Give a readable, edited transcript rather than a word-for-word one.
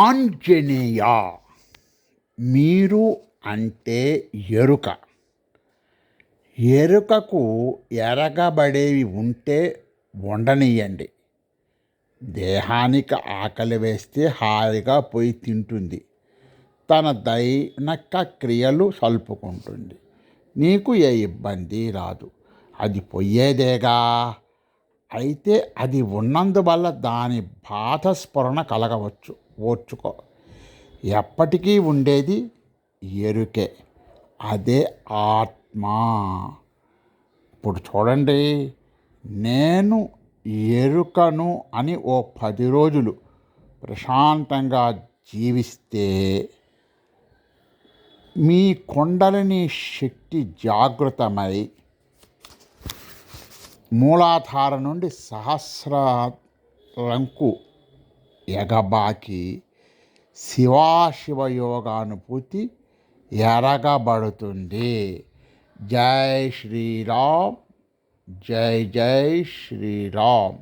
ఆంజనేయ. మీరు అంటే ఎరుక. ఎరుకకు ఎరగబడేవి ఉంటే ఉండనియండి. దేహానికి ఆకలి వేస్తే హాయిగా పోయి తింటుంది. తన దైనక క్రియలు సల్పుకుంటుంది. నీకు ఏ ఇబ్బంది రాదు. అది పొయ్యేదేగా. అయితే అది ఉన్నందువల్ల దాని బాధ స్ఫురణ కలగవచ్చు. ఓర్చుకో. ఎప్పటికీ ఉండేది ఎరుకే. అదే ఆత్మ. ఇప్పుడు చూడండి, నేను ఎరుకను అని ఓ 10 రోజులు ప్రశాంతంగా జీవిస్తే మీ కుండలిని శక్తి జాగృతమై మూలాధార నుండి సహస్రాలకు ఎగబాకి శివాశివయోగానుభూతి ఎరగబడుతుంది. జై శ్రీరామ్. జై జై శ్రీరామ్.